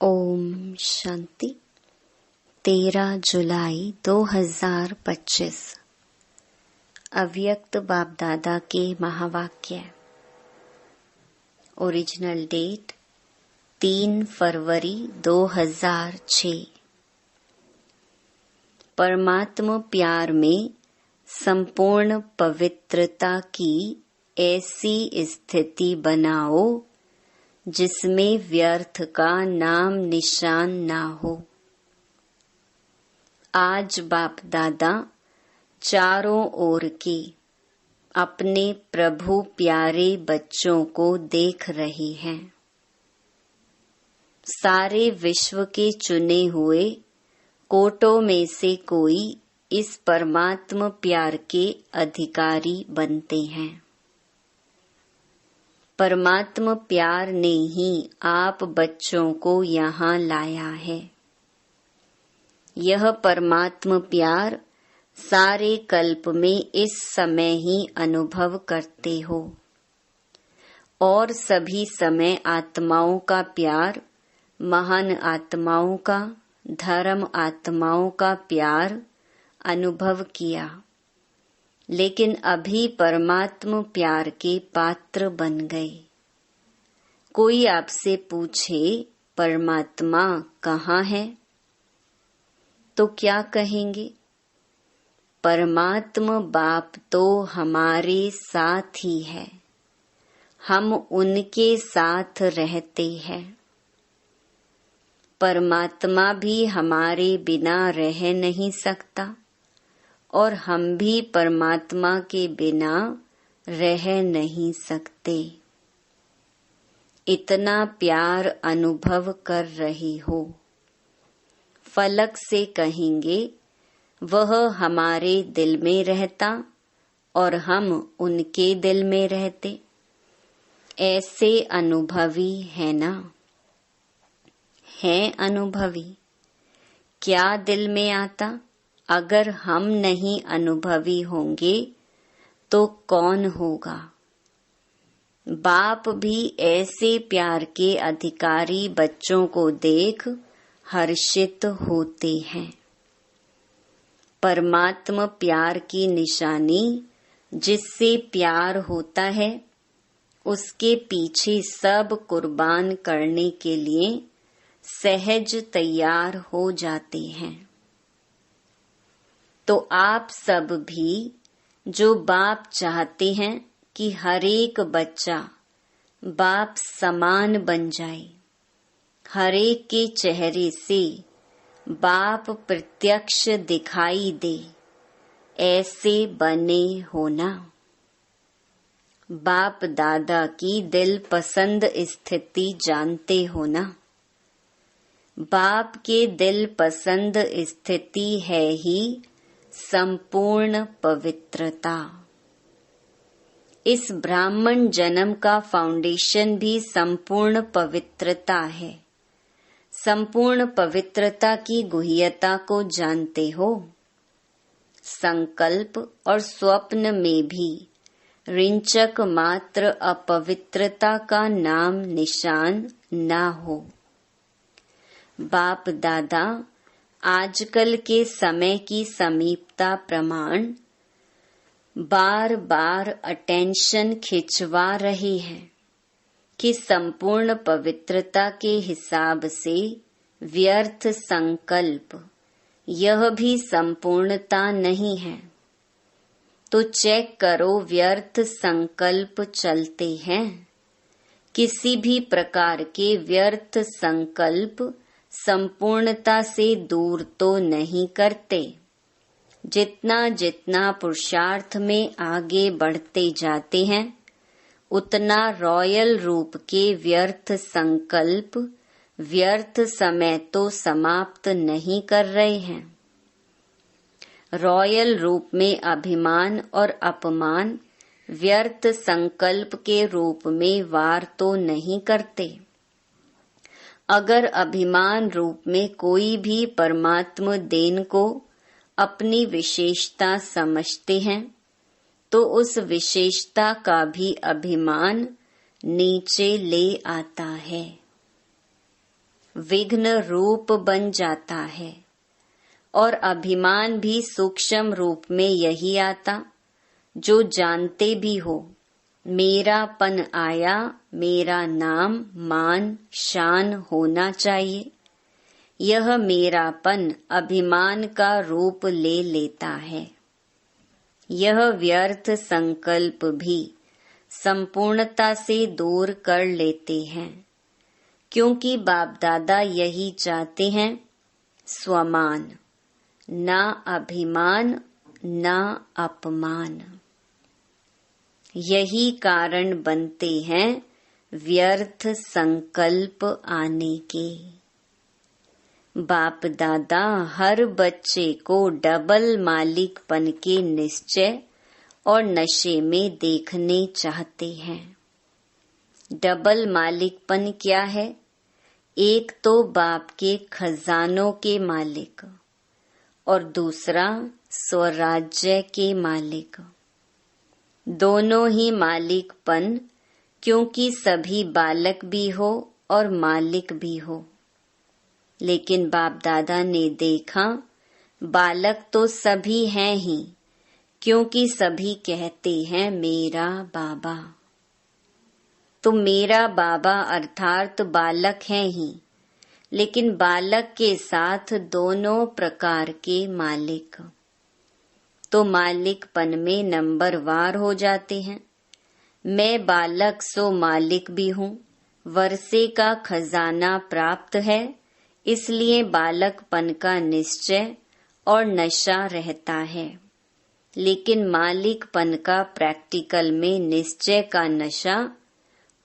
ओम शांति। 13 जुलाई 2025 अव्यक्त बाप दादा के महावाक्य। ओरिजिनल डेट 3 फरवरी 2006। परमात्मा प्यार में संपूर्ण पवित्रता की ऐसी स्थिति बनाओ जिसमें व्यर्थ का नाम निशान ना हो। आज बाप दादा चारों ओर के अपने प्रभु प्यारे बच्चों को देख रहे हैं। सारे विश्व के चुने हुए कोटों में से कोई इस परमात्मा प्यार के अधिकारी बनते हैं। परमात्मा प्यार ने ही आप बच्चों को यहाँ लाया है। यह परमात्मा प्यार सारे कल्प में इस समय ही अनुभव करते हो और सभी समय आत्माओं का प्यार, महान आत्माओं का, धर्म आत्माओं का प्यार अनुभव किया, लेकिन अभी परमात्मा प्यार के पात्र बन गए। कोई आपसे पूछे परमात्मा कहाँ है, तो क्या कहेंगे? परमात्मा बाप तो हमारे साथ ही है, हम उनके साथ रहते हैं। परमात्मा भी हमारे बिना रह नहीं सकता और हम भी परमात्मा के बिना रह नहीं सकते। इतना प्यार अनुभव कर रही हो। फलक से कहेंगे वह हमारे दिल में रहता और हम उनके दिल में रहते। ऐसे अनुभवी है ना? हैं अनुभवी। क्या दिल में आता? अगर हम नहीं अनुभवी होंगे तो कौन होगा? बाप भी ऐसे प्यार के अधिकारी बच्चों को देख हर्षित होते हैं। परमात्मा प्यार की निशानी जिससे प्यार होता है, उसके पीछे सब कुर्बान करने के लिए सहज तैयार हो जाते हैं। तो आप सब भी जो बाप चाहते हैं कि हर एक बच्चा बाप समान बन जाए, हर एक के चेहरे से बाप प्रत्यक्ष दिखाई दे, ऐसे बने होना। बाप दादा की दिल पसंद स्थिति जानते हो ना? बाप के दिल पसंद स्थिति है ही संपूर्ण पवित्रता। इस ब्राह्मण जन्म का फाउंडेशन भी संपूर्ण पवित्रता है। संपूर्ण पवित्रता की गुह्यता को जानते हो? संकल्प और स्वप्न में भी रिंचक मात्र अपवित्रता का नाम निशान ना हो। बाप दादा आजकल के समय की समीपता प्रमाण बार बार अटेंशन खिंचवा रहे हैं कि संपूर्ण पवित्रता के हिसाब से व्यर्थ संकल्प यह भी संपूर्णता नहीं है। तो चेक करो व्यर्थ संकल्प चलते हैं। किसी भी प्रकार के व्यर्थ संकल्प संपूर्णता से दूर तो नहीं करते। जितना जितना पुरुषार्थ में आगे बढ़ते जाते हैं, उतना रॉयल रूप के व्यर्थ संकल्प व्यर्थ समय तो समाप्त नहीं कर रहे हैं। रॉयल रूप में अभिमान और अपमान व्यर्थ संकल्प के रूप में वार तो नहीं करते। अगर अभिमान रूप में कोई भी परमात्मा देन को अपनी विशेषता समझते हैं, तो उस विशेषता का भी अभिमान नीचे ले आता है। विघ्न रूप बन जाता है और अभिमान भी सूक्ष्म रूप में यही आता जो जानते भी हो मेरापन आया, मेरा नाम मान शान होना चाहिए। यह मेरापन अभिमान का रूप ले लेता है। यह व्यर्थ संकल्प भी संपूर्णता से दूर कर लेते हैं, क्योंकि बाप दादा यही चाहते हैं, स्वमान, ना अभिमान ना अपमान। यही कारण बनते हैं व्यर्थ संकल्प आने के। बाप दादा हर बच्चे को डबल मालिकपन के निश्चय और नशे में देखने चाहते हैं। डबल मालिकपन क्या है? एक तो बाप के खजानों के मालिक और दूसरा स्वराज्य के मालिक। दोनों ही मालिकपन, क्योंकि सभी बालक भी हो और मालिक भी हो। लेकिन बाप दादा ने देखा बालक तो सभी हैं ही, क्योंकि सभी कहते हैं मेरा बाबा। तो मेरा बाबा अर्थात बालक हैं ही, लेकिन बालक के साथ दोनों प्रकार के मालिक। तो मालिकपन में नंबरवार हो जाते हैं। मैं बालक सो मालिक भी हूँ, वर्षे का खजाना प्राप्त है, इसलिए बालकपन का निश्चय और नशा रहता है। लेकिन मालिकपन का प्रैक्टिकल में निश्चय का नशा,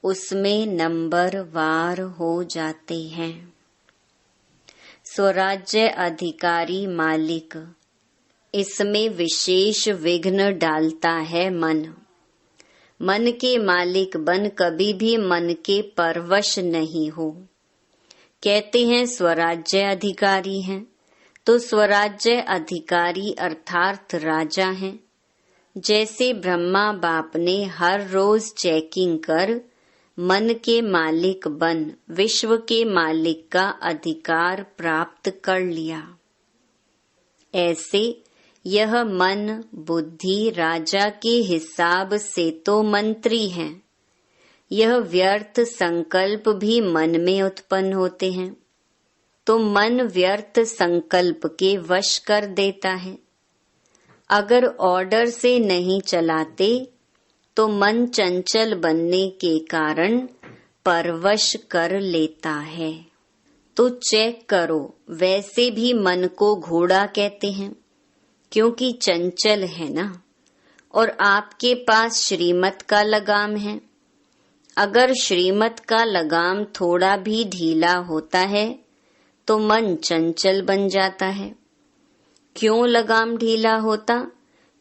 उसमें नंबरवार हो जाते हैं। स्वराज्य अधिकारी मालिक, इसमें विशेष विघ्न डालता है मन। मन के मालिक बन कभी भी मन के परवश नहीं हो। कहते हैं स्वराज्य अधिकारी हैं, तो स्वराज्य अधिकारी अर्थात राजा हैं। जैसे ब्रह्मा बाप ने हर रोज चेकिंग कर मन के मालिक बन विश्व के मालिक का अधिकार प्राप्त कर लिया। ऐसे यह मन बुद्धि राजा के हिसाब से तो मंत्री हैं। यह व्यर्थ संकल्प भी मन में उत्पन्न होते हैं, तो मन व्यर्थ संकल्प के वश कर देता है। अगर ऑर्डर से नहीं चलाते तो मन चंचल बनने के कारण परवश कर लेता है। तो चेक करो, वैसे भी मन को घोड़ा कहते हैं, क्योंकि चंचल है ना। और आपके पास श्रीमत का लगाम है। अगर श्रीमत का लगाम थोड़ा भी ढीला होता है तो मन चंचल बन जाता है। क्यों लगाम ढीला होता?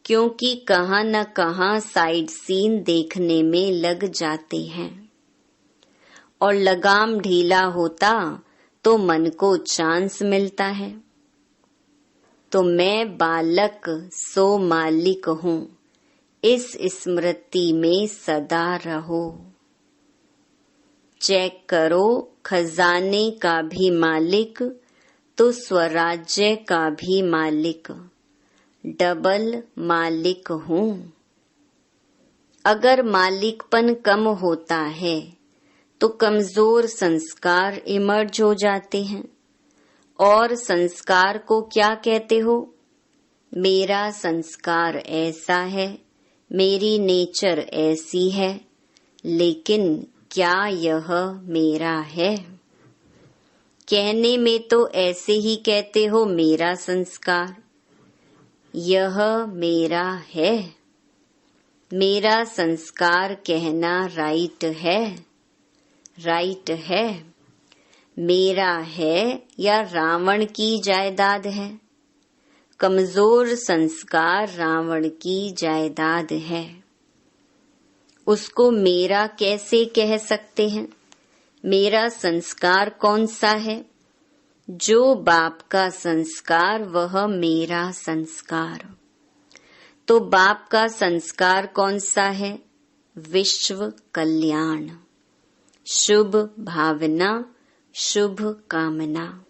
क्योंकि कहाँ न कहाँ साइड सीन देखने में लग जाते हैं। और लगाम ढीला होता तो मन को चांस मिलता है। तो मैं बालक सो मालिक हूँ, इस स्मृति में सदा रहो। चेक करो, खजाने का भी मालिक तो स्वराज्य का भी मालिक, डबल मालिक हूँ। अगर मालिकपन कम होता है तो कमजोर संस्कार इमर्ज हो जाते हैं। और संस्कार को क्या कहते हो? मेरा संस्कार ऐसा है, मेरी नेचर ऐसी है, लेकिन क्या यह मेरा है? कहने में तो ऐसे ही कहते हो मेरा संस्कार, यह मेरा है। मेरा संस्कार कहना राइट है, राइट है। मेरा है या रावण की जायदाद है? कमजोर संस्कार रावण की जायदाद है, उसको मेरा कैसे कह सकते हैं? मेरा संस्कार कौन सा है? जो बाप का संस्कार वह मेरा संस्कार। तो बाप का संस्कार कौन सा है? विश्व कल्याण, शुभ भावना, शुभ कामना।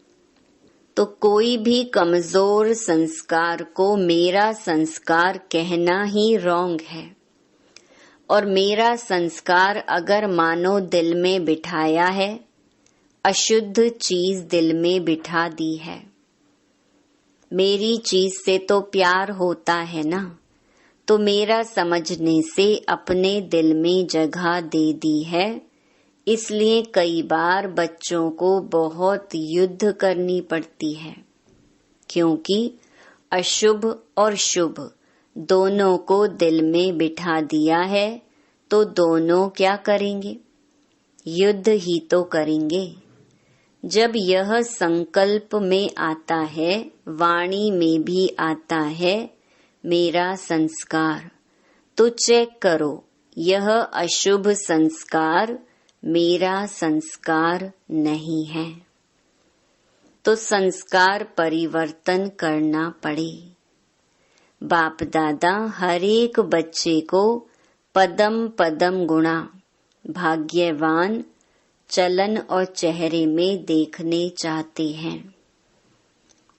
तो कोई भी कमजोर संस्कार को मेरा संस्कार कहना ही रॉन्ग है। और मेरा संस्कार अगर मानो दिल में बिठाया है, अशुद्ध चीज दिल में बिठा दी है। मेरी चीज से तो प्यार होता है ना, तो मेरा समझने से अपने दिल में जगह दे दी है। इसलिए कई बार बच्चों को बहुत युद्ध करनी पड़ती है, क्योंकि अशुभ और शुभ दोनों को दिल में बिठा दिया है। तो दोनों क्या करेंगे? युद्ध ही तो करेंगे। जब यह संकल्प में आता है, वाणी में भी आता है मेरा संस्कार, तो चेक करो यह अशुभ संस्कार मेरा संस्कार नहीं है। तो संस्कार परिवर्तन करना पड़े। बाप दादा हर एक बच्चे को पदम पदम गुणा भाग्यवान चलन और चेहरे में देखने चाहते हैं।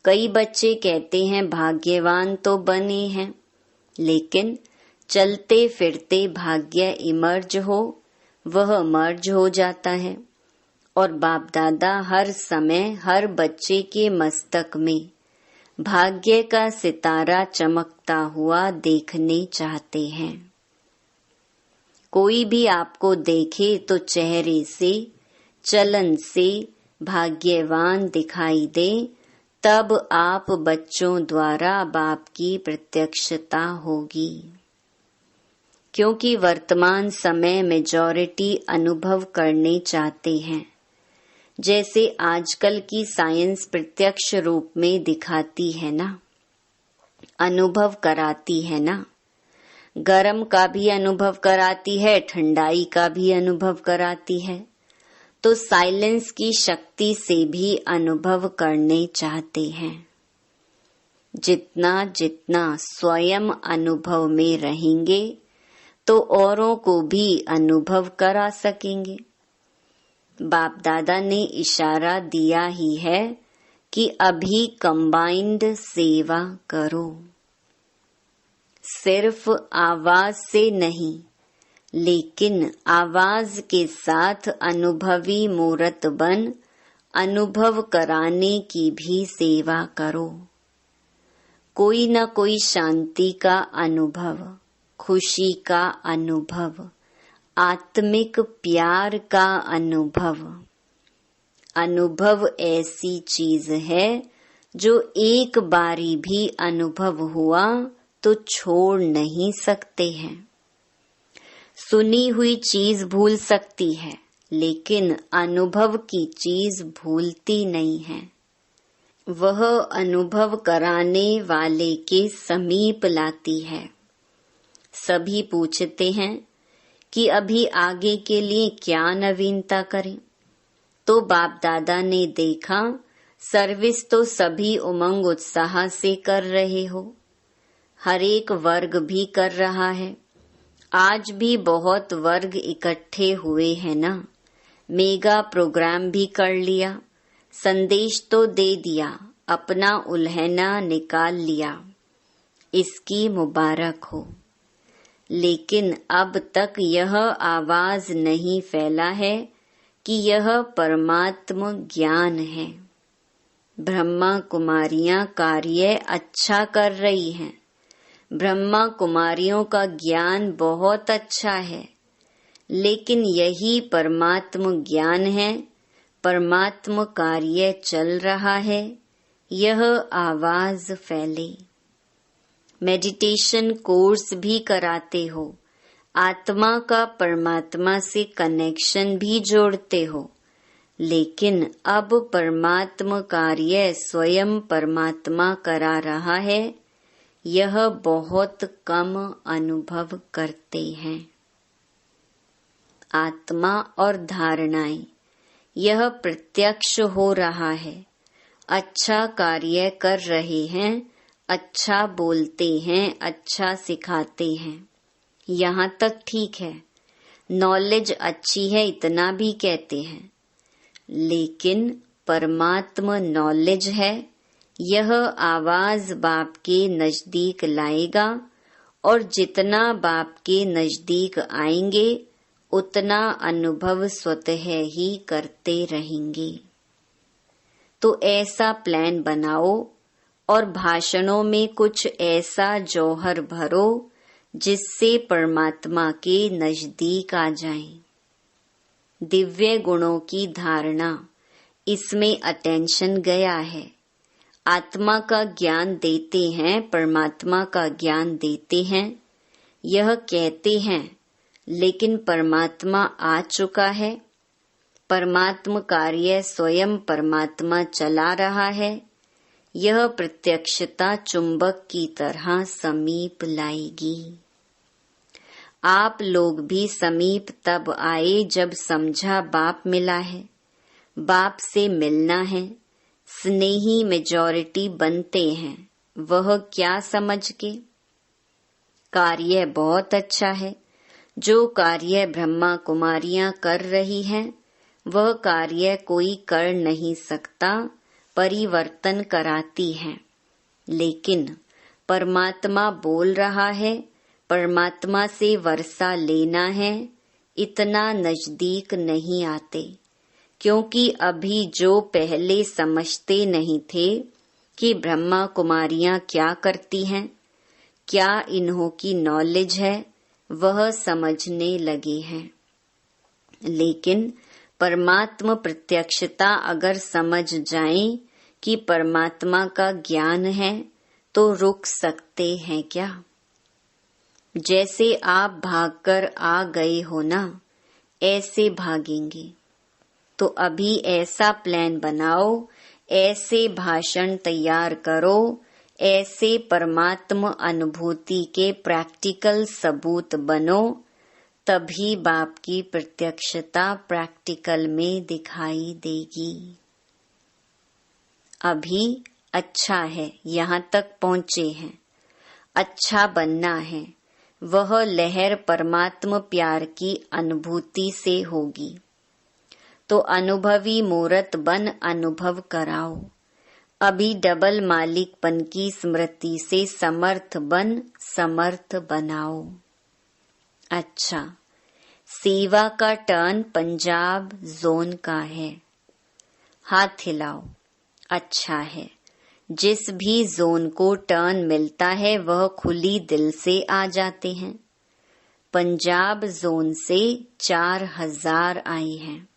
कई बच्चे कहते हैं भाग्यवान तो बने हैं, लेकिन चलते फिरते भाग्य इमर्ज हो, वह मर्ज हो जाता है। और बाप दादा हर समय हर बच्चे के मस्तक में भाग्य का सितारा चमकता हुआ देखने चाहते हैं। कोई भी आपको देखे तो चेहरे से, चलन से भाग्यवान दिखाई दे, तब आप बच्चों द्वारा बाप की प्रत्यक्षता होगी। क्योंकि वर्तमान समय मेजॉरिटी अनुभव करने चाहते हैं, जैसे आजकल की साइंस प्रत्यक्ष रूप में दिखाती है ना, अनुभव कराती है ना। गरम का भी अनुभव कराती है, ठंडाई का भी अनुभव कराती है। तो साइलेंस की शक्ति से भी अनुभव करने चाहते हैं। जितना जितना स्वयं अनुभव में रहेंगे, तो औरों को भी अनुभव करा सकेंगे। बाप दादा ने इशारा दिया ही है कि अभी कंबाइंड सेवा करो। सिर्फ आवाज से नहीं, लेकिन आवाज के साथ अनुभवी मूर्त बन अनुभव कराने की भी सेवा करो। कोई न कोई शांति का अनुभव, खुशी का अनुभव, आत्मिक प्यार का अनुभव। अनुभव ऐसी चीज है जो एक बारी भी अनुभव हुआ तो छोड़ नहीं सकते हैं। सुनी हुई चीज भूल सकती है, लेकिन अनुभव की चीज भूलती नहीं है। वह अनुभव कराने वाले के समीप लाती है। सभी पूछते हैं कि अभी आगे के लिए क्या नवीनता करें। तो बाप दादा ने देखा सर्विस तो सभी उमंग उत्साह से कर रहे हो, हर एक वर्ग भी कर रहा है। आज भी बहुत वर्ग इकट्ठे हुए हैं ना। मेगा प्रोग्राम भी कर लिया, संदेश तो दे दिया, अपना उल्हना निकाल लिया। इसकी मुबारक हो। लेकिन अब तक यह आवाज नहीं फैला है कि यह परमात्म ज्ञान है। ब्रह्मा कुमारियां कार्य अच्छा कर रही हैं। ब्रह्मा कुमारियों का ज्ञान बहुत अच्छा है, लेकिन यही परमात्म ज्ञान है, परमात्म कार्य चल रहा है। यह आवाज फैले। मेडिटेशन कोर्स भी कराते हो, आत्मा का परमात्मा से कनेक्शन भी जोड़ते हो, लेकिन अब परमात्म कार्य स्वयं परमात्मा करा रहा है, यह बहुत कम अनुभव करते हैं। आत्मा और धारणाएं, यह प्रत्यक्ष हो रहा है। अच्छा कार्य कर रहे हैं, अच्छा बोलते हैं, अच्छा सिखाते हैं, यहाँ तक ठीक है। नॉलेज अच्छी है इतना भी कहते हैं। लेकिन परमात्मा नॉलेज है, यह आवाज बाप के नजदीक लाएगा और जितना बाप के नजदीक आएंगे उतना अनुभव स्वतः ही करते रहेंगे। तो ऐसा प्लान बनाओ और भाषणों में कुछ ऐसा जौहर भरो जिससे परमात्मा के नजदीक आ जाएं। दिव्य गुणों की धारणा, इसमें अटेंशन गया है। आत्मा का ज्ञान देते हैं, परमात्मा का ज्ञान देते हैं, यह कहते हैं, लेकिन परमात्मा आ चुका है। परमात्मा कार्य स्वयं परमात्मा चला रहा है। यह प्रत्यक्षता चुंबक की तरह समीप लाएगी। आप लोग भी समीप तब आए जब समझा बाप मिला है, बाप से मिलना है। स्नेही मेजॉरिटी बनते हैं, वह क्या समझ के? कार्य बहुत अच्छा है। जो कार्य ब्रह्मा कुमारियां कर रही हैं, वह कार्य कोई कर नहीं सकता, परिवर्तन कराती हैं। लेकिन परमात्मा बोल रहा है, परमात्मा से वर्षा लेना है, इतना नजदीक नहीं आते, क्योंकि अभी जो पहले समझते नहीं थे कि ब्रह्मा कुमारियां क्या करती हैं, क्या इन्हों की नॉलेज है, वह समझने लगे हैं। लेकिन परमात्मा प्रत्यक्षता अगर समझ जाएं कि परमात्मा का ज्ञान है तो रुक सकते हैं क्या? जैसे आप भागकर आ गए हो ना, ऐसे भागेंगे। तो अभी ऐसा प्लान बनाओ, ऐसे भाषण तैयार करो, ऐसे परमात्मा अनुभूति के प्रैक्टिकल सबूत बनो, तभी बाप की प्रत्यक्षता प्रैक्टिकल में दिखाई देगी। अभी अच्छा है, यहाँ तक पहुँचे हैं। अच्छा बनना है, वह लहर परमात्मा प्यार की अनुभूति से होगी। तो अनुभवी मूर्त बन अनुभव कराओ। अभी डबल मालिकपन की स्मृति से समर्थ बन समर्थ बनाओ। अच्छा, सेवा का टर्न पंजाब जोन का है। हाथ हिलाओ। अच्छा है, जिस भी जोन को टर्न मिलता है वह खुली दिल से आ जाते हैं। पंजाब जोन से 4000 आई हैं।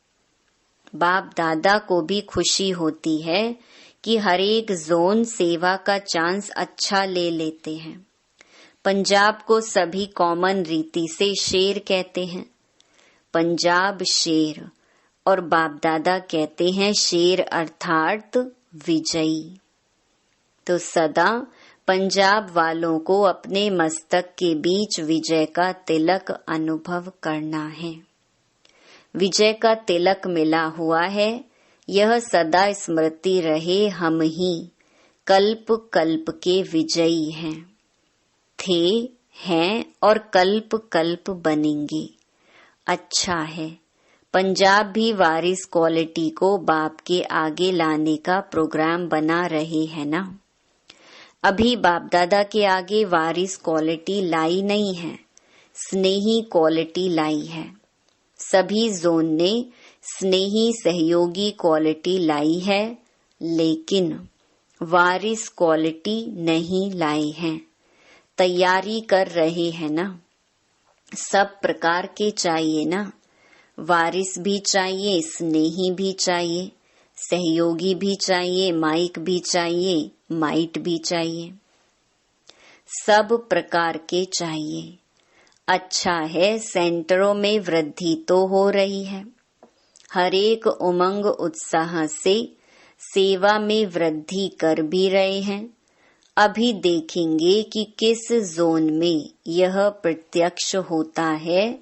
बाप दादा को भी खुशी होती है कि हर एक जोन सेवा का चांस अच्छा ले लेते हैं। पंजाब को सभी कॉमन रीति से शेर कहते हैं। पंजाब शेर, और बाप दादा कहते हैं शेर अर्थात विजयी। तो सदा पंजाब वालों को अपने मस्तक के बीच विजय का तिलक अनुभव करना है। विजय का तिलक मिला हुआ है, यह सदा स्मृति रहे, हम ही कल्प कल्प के विजयी हैं, थे, हैं और कल्प कल्प बनेंगे। अच्छा है, पंजाब भी वारिस क्वालिटी को बाप के आगे लाने का प्रोग्राम बना रहे हैं ना। अभी बाप दादा के आगे वारिस क्वालिटी लाई नहीं है, स्नेही क्वालिटी लाई है। सभी जोन ने स्नेही सहयोगी क्वालिटी लाई है, लेकिन वारिस क्वालिटी नहीं लाई है। तैयारी कर रहे हैं ना। सब प्रकार के चाहिए ना। वारिस भी चाहिए, स्नेही भी चाहिए, सहयोगी भी चाहिए, माइक भी चाहिए, माइट भी चाहिए। सब प्रकार के चाहिए। अच्छा है, सेंटरों में वृद्धि तो हो रही है। हर एक उमंग उत्साह से सेवा में वृद्धि कर भी रहे हैं। अभी देखेंगे कि किस जोन में यह प्रत्यक्ष होता है।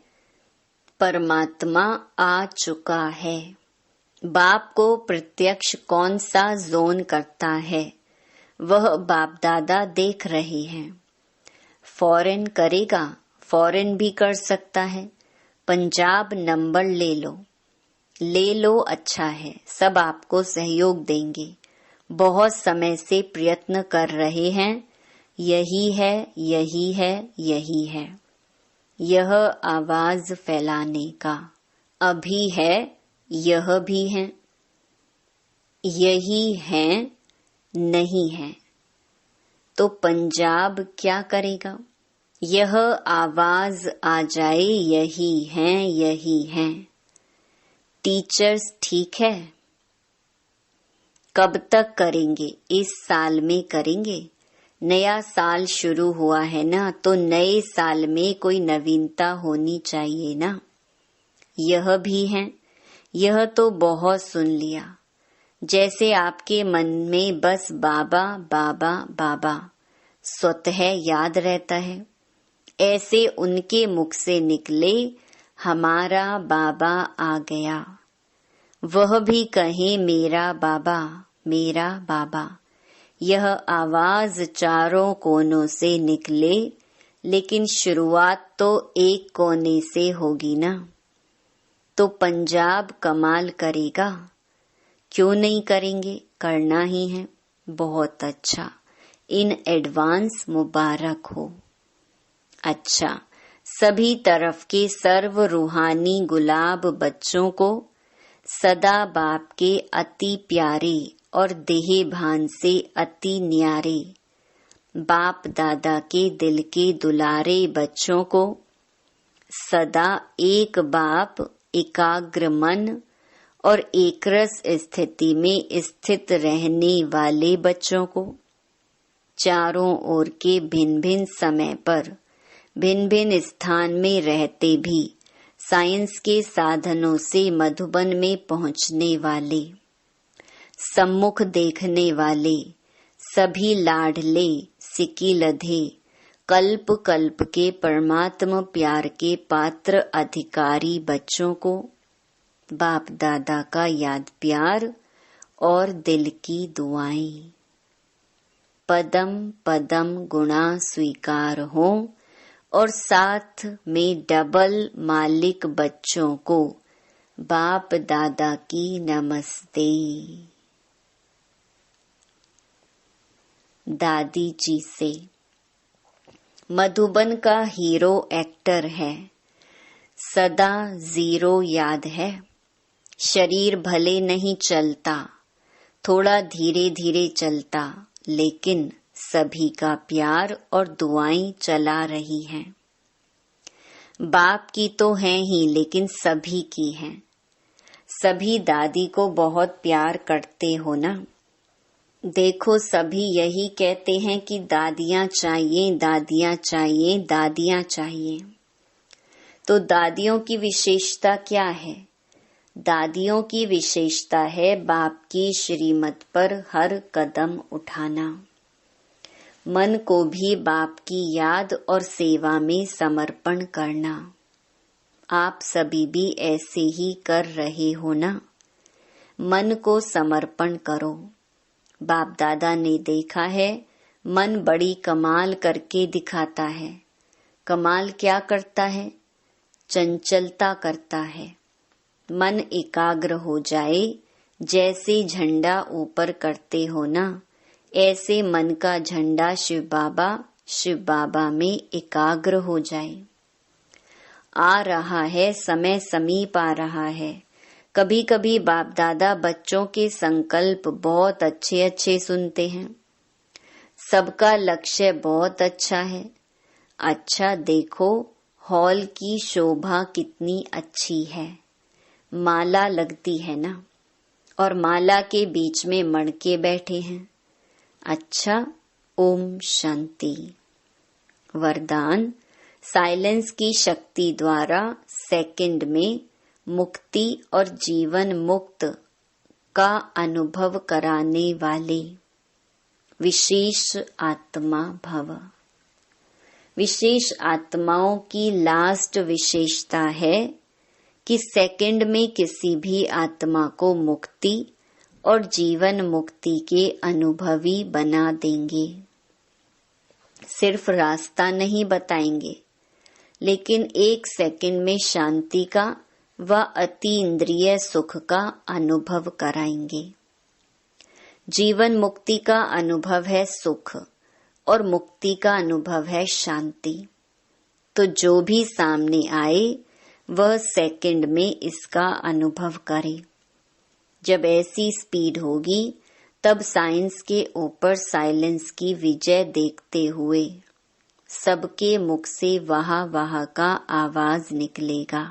परमात्मा आ चुका है। बाप को प्रत्यक्ष कौन सा जोन करता है, वह बाप दादा देख रहे हैं। फॉरेन करेगा, फॉरेन भी कर सकता है। पंजाब नंबर ले लो। ले लो, अच्छा है, सब आपको सहयोग देंगे, बहुत समय से प्रयत्न कर रहे हैं, यही है, यही है, यही है। यह आवाज फैलाने का अभी है, यह भी है, यही है, नहीं है। तो पंजाब क्या करेगा? यह आवाज आ जाए, यही है, यही है। टीचर्स ठीक है, कब तक करेंगे? इस साल में करेंगे। नया साल शुरू हुआ है ना, तो नए साल में कोई नवीनता होनी चाहिए ना। यह भी है, यह तो बहुत सुन लिया। जैसे आपके मन में बस बाबा बाबा बाबा स्वतः याद रहता है, ऐसे उनके मुख से निकले, हमारा बाबा आ गया। वह भी कहे मेरा बाबा, मेरा बाबा। यह आवाज चारों कोनों से निकले, लेकिन शुरुआत तो एक कोने से होगी ना। तो पंजाब कमाल करेगा, क्यों नहीं करेंगे? करना ही है। बहुत अच्छा, इन एडवांस मुबारक हो। अच्छा, सभी तरफ के सर्व रूहानी गुलाब बच्चों को सदा बाप के अति प्यारे और देह भान से अति न्यारे बाप दादा के दिल के दुलारे बच्चों को सदा एक बाप, एकाग्र मन और एकरस स्थिति में स्थित रहने वाले बच्चों को चारों ओर के भिन्न भिन्न समय पर भिन्न भिन्न स्थान में रहते भी साइंस के साधनों से मधुबन में पहुंचने वाले, सम्मुख देखने वाले, सभी लाडले सिकी लधे कल्प कल्प के परमात्मा प्यार के पात्र अधिकारी बच्चों को बाप दादा का याद प्यार और दिल की दुआएं। पदम पदम गुणा स्वीकार हो और साथ में डबल मालिक बच्चों को बाप दादा की नमस्ते। दादी जी से, मधुबन का हीरो एक्टर है, सदा जीरो याद है। शरीर भले नहीं चलता, थोड़ा धीरे धीरे चलता, लेकिन सभी का प्यार और दुआएं चला रही हैं। बाप की तो हैं ही, लेकिन सभी की हैं। सभी दादी को बहुत प्यार करते हो ना। देखो, सभी यही कहते हैं कि दादियाँ चाहिए, दादियाँ चाहिए, दादियाँ चाहिए। तो दादियों की विशेषता क्या है? दादियों की विशेषता है बाप की श्रीमत पर हर कदम उठाना, मन को भी बाप की याद और सेवा में समर्पण करना। आप सभी भी ऐसे ही कर रहे हो ना। मन को समर्पण करो। बाप दादा ने देखा है, मन बड़ी कमाल करके दिखाता है। कमाल क्या करता है? चंचलता करता है। मन एकाग्र हो जाए, जैसे झंडा ऊपर करते हो ना, ऐसे मन का झंडा शिव बाबा में एकाग्र हो जाए। आ रहा है समय, समीप आ रहा है। कभी कभी बाप दादा बच्चों के संकल्प बहुत अच्छे अच्छे सुनते हैं। सबका लक्ष्य बहुत अच्छा है। अच्छा देखो, हॉल की शोभा कितनी अच्छी है। माला लगती है ना, और माला के बीच में मणके बैठे हैं। अच्छा, ओम शांति। वरदान, साइलेंस की शक्ति द्वारा सेकंड में मुक्ति और जीवन मुक्त का अनुभव कराने वाले विशेष आत्मा भव। विशेष आत्माओं की लास्ट विशेषता है कि सेकंड में किसी भी आत्मा को मुक्ति और जीवन मुक्ति के अनुभवी बना देंगे। सिर्फ रास्ता नहीं बताएंगे, लेकिन एक सेकंड में शांति का व अतीन्द्रिय सुख का अनुभव कराएंगे। जीवन मुक्ति का अनुभव है सुख और मुक्ति का अनुभव है शांति। तो जो भी सामने आए वह सेकंड में इसका अनुभव करे। जब ऐसी स्पीड होगी तब साइंस के ऊपर साइलेंस की विजय देखते हुए सबके मुख से वाह वाह का आवाज निकलेगा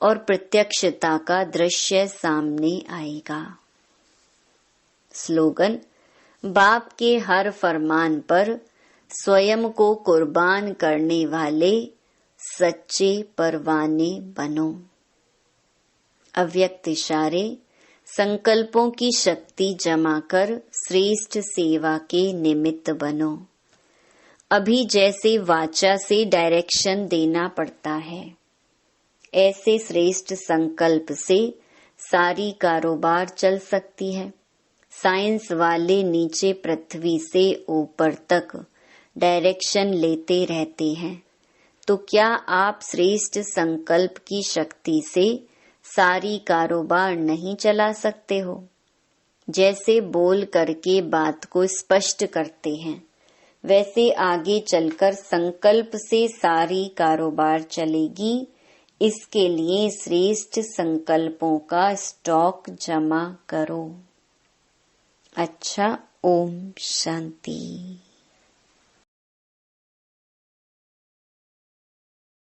और प्रत्यक्षता का दृश्य सामने आएगा। स्लोगन: बाप के हर फरमान पर स्वयं को कुर्बान करने वाले सच्चे परवाने बनो। अव्यक्त इशारे: संकल्पों की शक्ति जमा कर श्रेष्ठ सेवा के निमित्त बनो। अभी जैसे वाचा से डायरेक्शन देना पड़ता है, ऐसे श्रेष्ठ संकल्प से सारी कारोबार चल सकती है। साइंस वाले नीचे पृथ्वी से ऊपर तक डायरेक्शन लेते रहते हैं, तो क्या आप श्रेष्ठ संकल्प की शक्ति से सारी कारोबार नहीं चला सकते हो? जैसे बोल करके बात को स्पष्ट करते हैं, वैसे आगे चलकर संकल्प से सारी कारोबार चलेगी। इसके लिए श्रेष्ठ संकल्पों का स्टॉक जमा करो। अच्छा, ओम शांति।